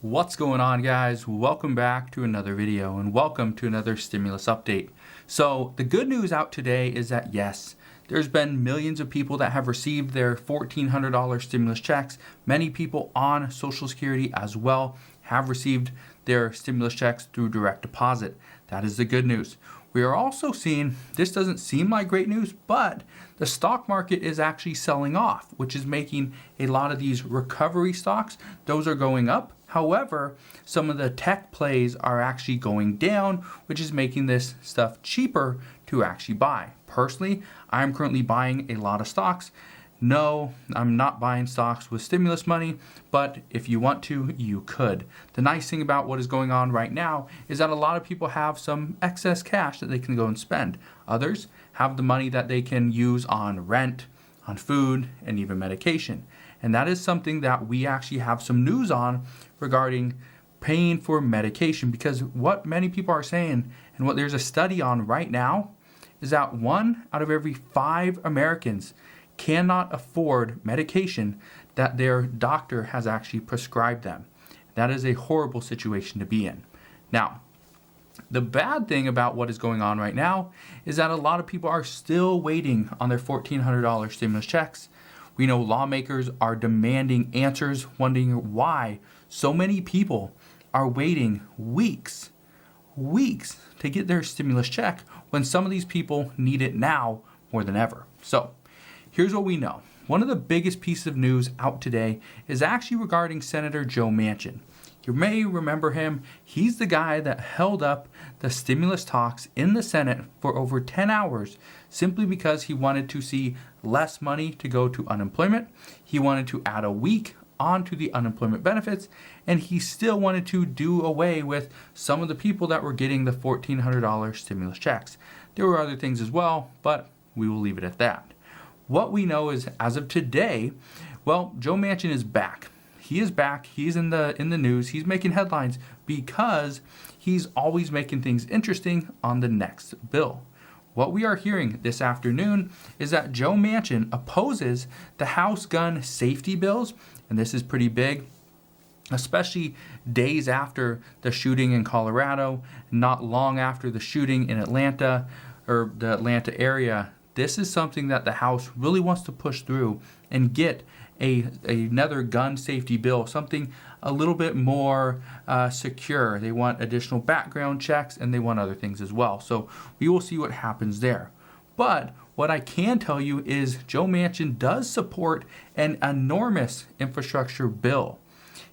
What's going on, guys? Welcome back to another video and welcome to another stimulus update. So the good news out today is that yes, there's been millions of people that have received their $1,400 stimulus checks. Many people on Social Security as well have received their stimulus checks through direct deposit. That is the good news. We are also seeing, this doesn't seem like great news, but the stock market is actually selling off, which is making a lot of these recovery stocks, those are going up. However, some of the tech plays are actually going down, which is making this stuff cheaper to actually buy. Personally, I'm currently buying a lot of stocks. No, I'm not buying stocks with stimulus money, but if you want to, you could. The nice thing about what is going on right now is that a lot of people have some excess cash that they can go and spend. Others have the money that they can use on rent, on food, and even medication. And that is something that we actually have some news on regarding paying for medication, because what many people are saying and what there's a study on right now is that 1 out of every 5 Americans cannot afford medication that their doctor has actually prescribed them. That is a horrible situation to be in. Now, the bad thing about what is going on right now is that a lot of people are still waiting on their $1,400 stimulus checks. We know lawmakers are demanding answers, wondering why so many people are waiting weeks to get their stimulus check when some of these people need it now more than ever. So here's what we know. One of the biggest pieces of news out today is actually regarding Senator Joe Manchin. You may remember him. He's the guy that held up the stimulus talks in the Senate for over 10 hours simply because he wanted to see less money to go to unemployment. He wanted to add a week onto the unemployment benefits, and he still wanted to do away with some of the people that were getting the $1,400 stimulus checks. There were other things as well, but we will leave it at that. What we know is, as of today, well, Joe Manchin is back. He is back. He's in the news. He's making headlines because he's always making things interesting on the next bill. What we are hearing this afternoon is that Joe Manchin opposes the House gun safety bills, and this is pretty big, especially days after the shooting in Colorado, not long after the shooting in Atlanta or the Atlanta area. This is something that the House really wants to push through and get another gun safety bill, something a little bit more secure. They want additional background checks and they want other things as well. So we will see what happens there. But what I can tell you is Joe Manchin does support an enormous infrastructure bill.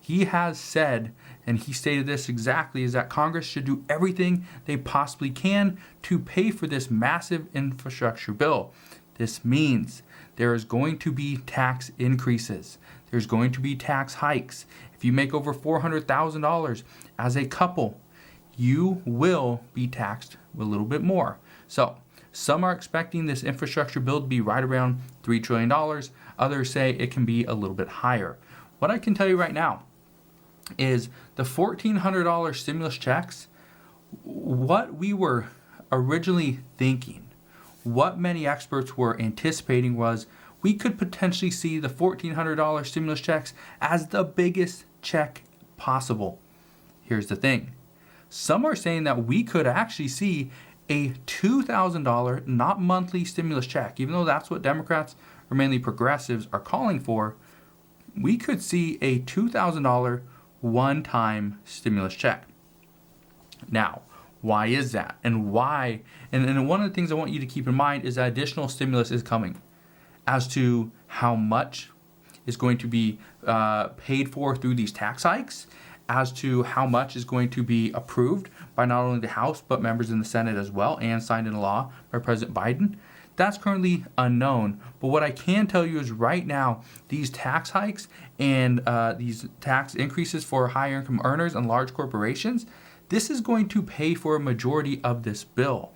He has said, and he stated this exactly, is that Congress should do everything they possibly can to pay for this massive infrastructure bill. This means there is going to be tax increases. There's going to be tax hikes. If you make over $400,000 as a couple, you will be taxed a little bit more. So some are expecting this infrastructure bill to be right around $3 trillion. Others say it can be a little bit higher. What I can tell you right now is the $1,400 stimulus checks, what we were originally thinking, what many experts were anticipating was we could potentially see the $1,400 stimulus checks as the biggest check possible. Here's the thing. Some are saying that we could actually see a $2,000, not monthly stimulus check, even though that's what Democrats or mainly progressives are calling for. We could see a $2,000 one-time stimulus check. Now, why is that? And why? And one of the things I want you to keep in mind is that additional stimulus is coming. As to how much is going to be paid for through these tax hikes, as to how much is going to be approved by not only the House, but members in the Senate as well, and signed into law by President Biden, that's currently unknown. But what I can tell you is right now, these tax hikes and these tax increases for higher income earners and large corporations, this is going to pay for a majority of this bill,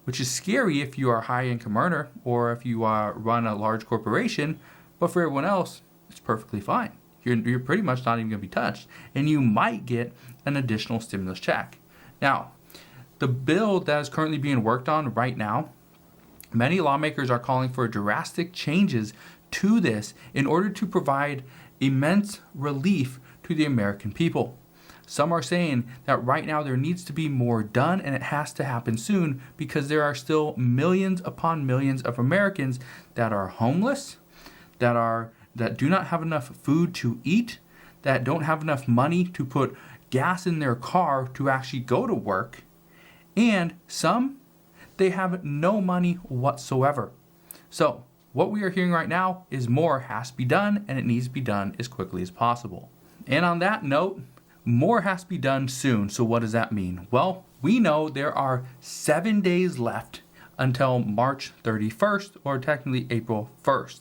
which is scary if you are a high income earner or if you run a large corporation. But for everyone else, it's perfectly fine. You're pretty much not even going to be touched, and you might get an additional stimulus check. Now, the bill that is currently being worked on right now, many lawmakers are calling for drastic changes to this in order to provide immense relief to the American people. Some are saying that right now there needs to be more done and it has to happen soon because there are still millions upon millions of Americans that are homeless, that do not have enough food to eat, that don't have enough money to put gas in their car to actually go to work, and some, they have no money whatsoever. So what we are hearing right now is more has to be done, and it needs to be done as quickly as possible. And on that note, more has to be done soon. So what does that mean? Well, we know there are 7 days left until March 31st, or technically April 1st.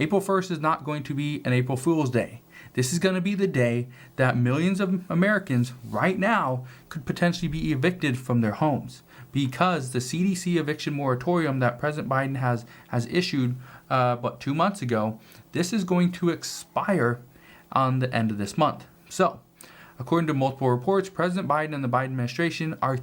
April 1st is not going to be an April Fool's Day. This is going to be the day that millions of Americans right now could potentially be evicted from their homes, because the CDC eviction moratorium that President Biden has issued 2 months ago, this is going to expire on the end of this month. So, according to multiple reports, President Biden and the Biden administration are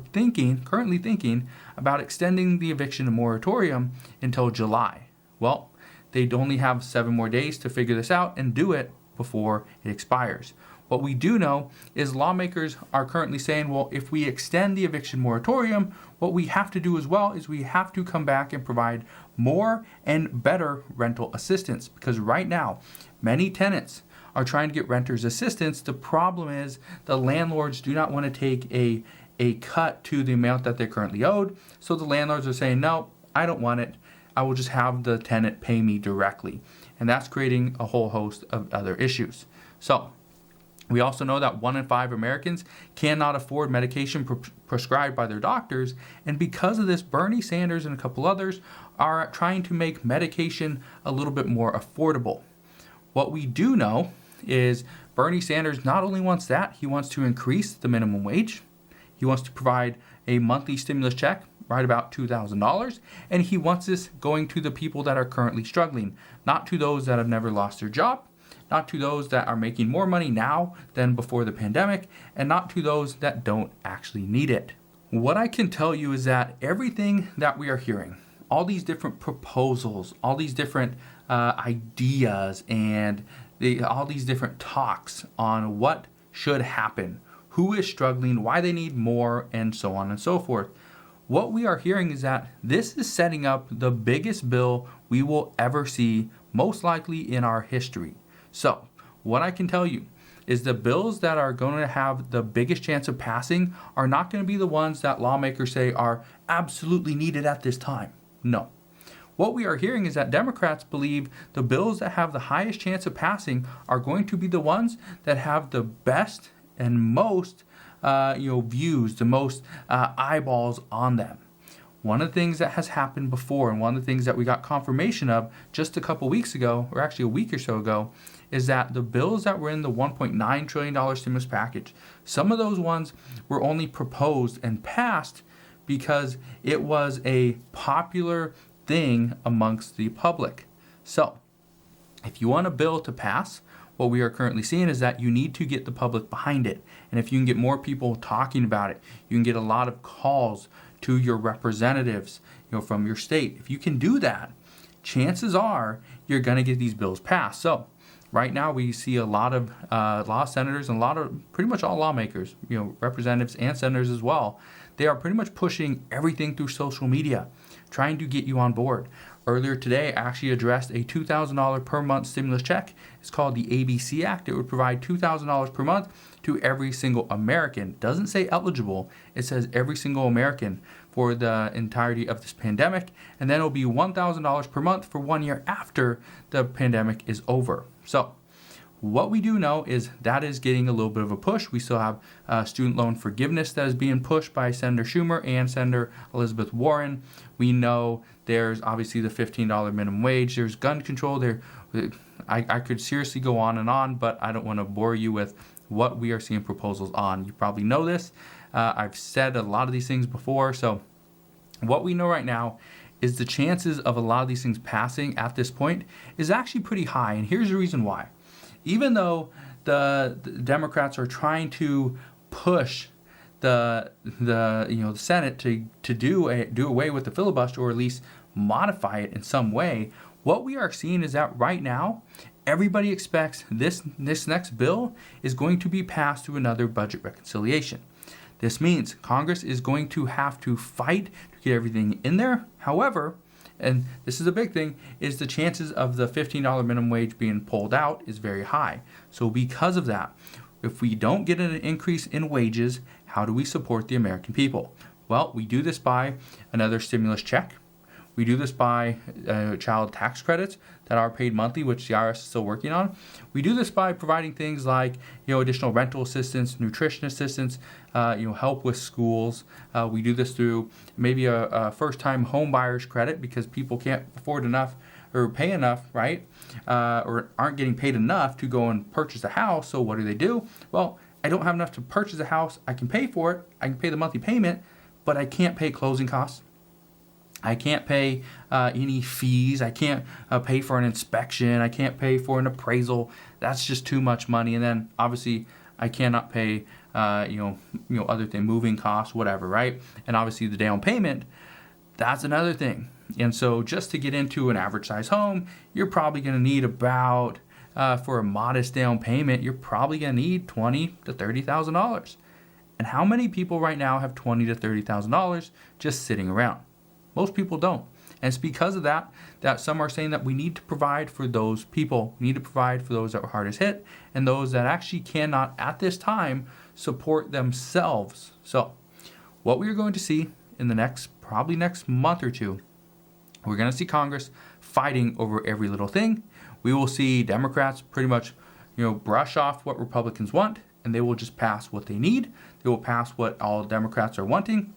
currently thinking about extending the eviction moratorium until July. Well, they'd only have 7 more days to figure this out and do it before it expires. What we do know is lawmakers are currently saying, well, if we extend the eviction moratorium, what we have to do as well is we have to come back and provide more and better rental assistance, because right now, many tenants are trying to get renters assistance. The problem is the landlords do not want to take a cut to the amount that they're currently owed. So the landlords are saying, no, I don't want it. I will just have the tenant pay me directly. And that's creating a whole host of other issues. So we also know that 1 in 5 Americans cannot afford medication prescribed by their doctors. And because of this, Bernie Sanders and a couple others are trying to make medication a little bit more affordable. What we do know is Bernie Sanders not only wants that, he wants to increase the minimum wage. He wants to provide a monthly stimulus check, right about $2,000. And he wants this going to the people that are currently struggling, not to those that have never lost their job, not to those that are making more money now than before the pandemic, and not to those that don't actually need it. What I can tell you is that everything that we are hearing, all these different proposals, all these different ideas, and all these different talks on what should happen, who is struggling, why they need more, and so on and so forth. What we are hearing is that this is setting up the biggest bill we will ever see, most likely in our history. So, what I can tell you is the bills that are going to have the biggest chance of passing are not going to be the ones that lawmakers say are absolutely needed at this time. No. What we are hearing is that Democrats believe the bills that have the highest chance of passing are going to be the ones that have the best and most views, the most eyeballs on them. One of the things that has happened before, and one of the things that we got confirmation of just a couple weeks ago, or actually a week or so ago, is that the bills that were in the $1.9 trillion stimulus package, some of those ones were only proposed and passed because it was a popular thing amongst the public. So, if you want a bill to pass, what we are currently seeing is that you need to get the public behind it. And if you can get more people talking about it, you can get a lot of calls to your representatives, from your state. If you can do that, chances are you're going to get these bills passed. So, right now we see a lot of senators and a lot of pretty much all lawmakers, representatives and senators as well. They are pretty much pushing everything through social media, trying to get you on board. Earlier today, I actually addressed a $2,000 per month stimulus check. It's called the ABC Act. It would provide $2,000 per month to every single American. It doesn't say eligible. It says every single American for the entirety of this pandemic. And then it'll be $1,000 per month for 1 year after the pandemic is over. So, what we do know is that is getting a little bit of a push. We still have student loan forgiveness that is being pushed by Senator Schumer and Senator Elizabeth Warren. We know there's obviously the $15 minimum wage. There's gun control. I could seriously go on, but I don't want to bore you with what we are seeing proposals on. You probably know this. I've said a lot of these things before. So what we know right now is the chances of a lot of these things passing at this point is actually pretty high. And here's the reason why. Even though the Democrats are trying to push the Senate to do away with the filibuster, or at least modify it in some way, what we are seeing is that right now everybody expects this next bill is going to be passed through another budget reconciliation. This means Congress is going to have to fight to get everything in there. However, and this is a big thing, is the chances of the $15 minimum wage being pulled out is very high. So because of that, if we don't get an increase in wages, how do we support the American people? Well, we do this by another stimulus check. We do this by child tax credits that are paid monthly, which the IRS is still working on. We do this by providing things like, additional rental assistance, nutrition assistance, help with schools. We do this through maybe a first-time home buyer's credit because people can't afford enough or pay enough, right? Or aren't getting paid enough to go and purchase a house. So what do? Well, I don't have enough to purchase a house. I can pay for it. I can pay the monthly payment, but I can't pay closing costs. I can't pay any fees. I can't pay for an inspection. I can't pay for an appraisal. That's just too much money. And then obviously I cannot pay, other thing, moving costs, whatever, right? And obviously the down payment, that's another thing. And so just to get into an average size home, you're probably going to need about, for a modest down payment, you're probably going to need $20,000 to $30,000. And how many people right now have $20,000 to $30,000 just sitting around? Most people don't. And it's because of that some are saying that we need to provide for those people. We need to provide for those that were hardest hit and those that actually cannot, at this time, support themselves. So what we are going to see in the probably next month or two, we're going to see Congress fighting over every little thing. We will see Democrats pretty much, brush off what Republicans want, and they will just pass what they need. They will pass what all Democrats are wanting.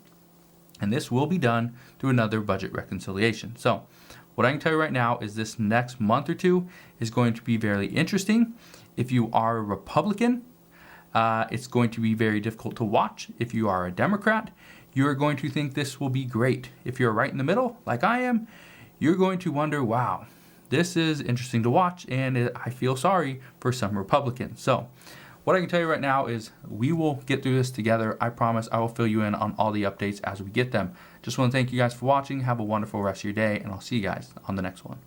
And this will be done through another budget reconciliation. So what I can tell you right now is this next month or two is going to be very interesting. If you are a Republican, it's going to be very difficult to watch. If you are a Democrat, you're going to think this will be great. If you're right in the middle, like I am, you're going to wonder, wow, this is interesting to watch, and I feel sorry for some Republicans. So what I can tell you right now is we will get through this together. I promise I will fill you in on all the updates as we get them. Just want to thank you guys for watching. Have a wonderful rest of your day, and I'll see you guys on the next one.